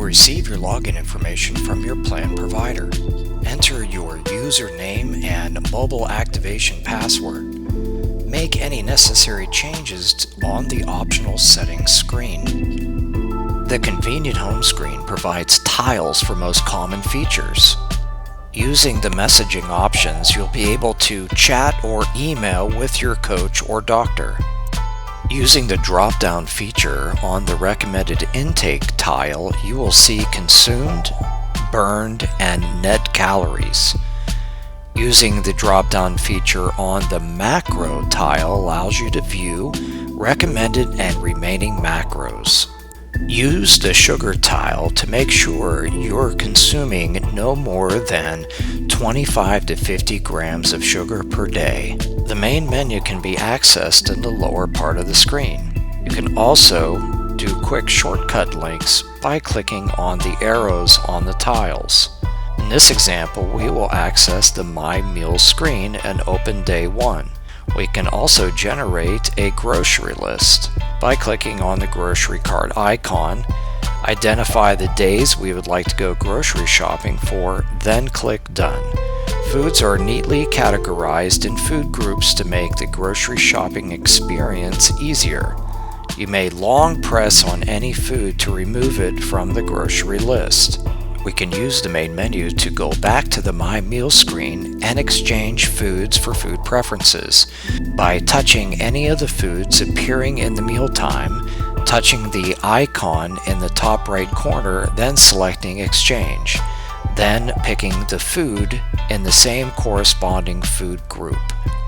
receive your login information from your plan provider. Enter your username and mobile activation password. Make any necessary changes on the optional settings screen. The convenient home screen provides tiles for most common features. Using the messaging options, you'll be able to chat or email with your coach or doctor. Using the drop-down feature on the recommended intake tile, you will see consumed, burned, and net calories. Using the drop-down feature on the macro tile allows you to view recommended and remaining macros. Use the sugar tile to make sure you're consuming no more than 25 to 50 grams of sugar per day. The main menu can be accessed in the lower part of the screen. You can also do quick shortcut links by clicking on the arrows on the tiles. In this example, we will access the My Meals screen and open day 1. We can also generate a grocery list by clicking on the grocery cart icon, identify the days we would like to go grocery shopping for, then click Done. Foods are neatly categorized in food groups to make the grocery shopping experience easier. You may long press on any food to remove it from the grocery list. We can use the main menu to go back to the My Meals screen and exchange foods for food preferences by touching any of the foods appearing in the mealtime, touching the icon in the top right corner, then selecting Exchange, then picking the food in the same corresponding food group.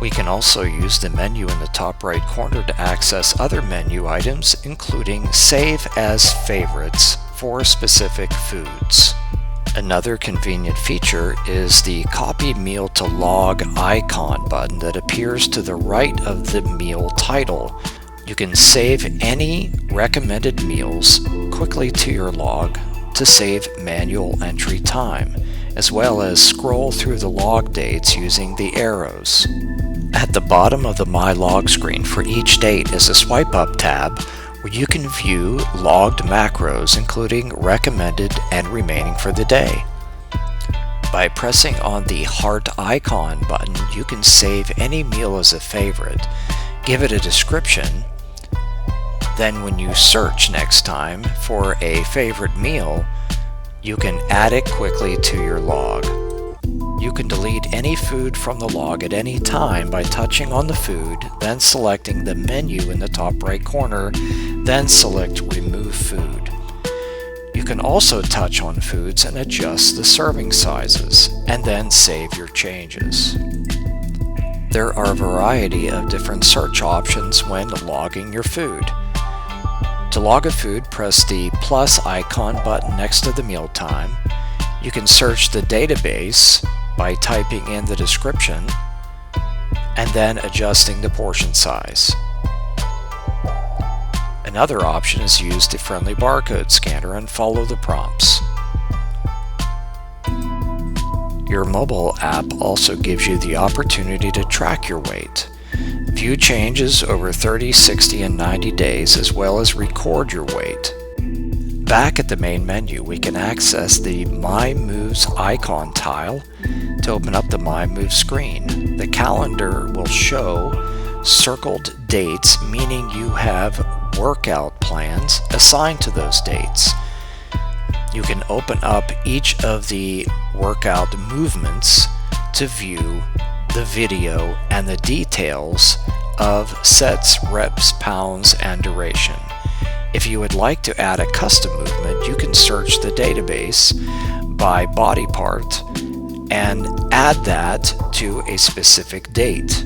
We can also use the menu in the top right corner to access other menu items, including Save as Favorites for specific foods. Another convenient feature is the Copy Meal to Log icon button that appears to the right of the meal title. You can save any recommended meals quickly to your log to save manual entry time, as well as scroll through the log dates using the arrows. At the bottom of the My Log screen for each date is a swipe up tab where you can view logged macros, including recommended and remaining for the day. By pressing on the heart icon button, you can save any meal as a favorite, give it a description, then when you search next time for a favorite meal, you can add it quickly to your log. You can delete any food from the log at any time by touching on the food, then selecting the menu in the top right corner, then select Remove Food. You can also touch on foods and adjust the serving sizes, and then save your changes. There are a variety of different search options when logging your food. To log a food, press the plus icon button next to the mealtime. You can search the database by typing in the description and then adjusting the portion size. Another option is use the friendly barcode scanner and follow the prompts. Your mobile app also gives you the opportunity to track your weight, view changes over 30, 60, and 90 days, as well as record your weight. Back at the main menu, we can access the My Moves icon tile to open up the My Moves screen. The calendar will show circled dates, meaning you have workout plans assigned to those dates. You can open up each of the workout movements to view the video and the details of sets, reps, pounds, and duration. If you would like to add a custom movement, you can search the database by body part and add that to a specific date.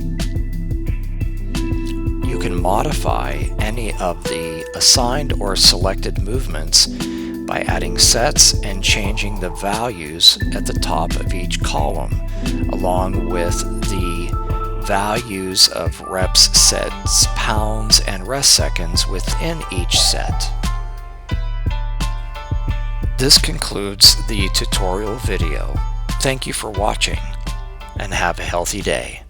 You can modify any of the assigned or selected movements by adding sets and changing the values at the top of each column, along with the values of reps, sets, pounds, and rest seconds within each set. This concludes the tutorial video. Thank you for watching, and have a healthy day.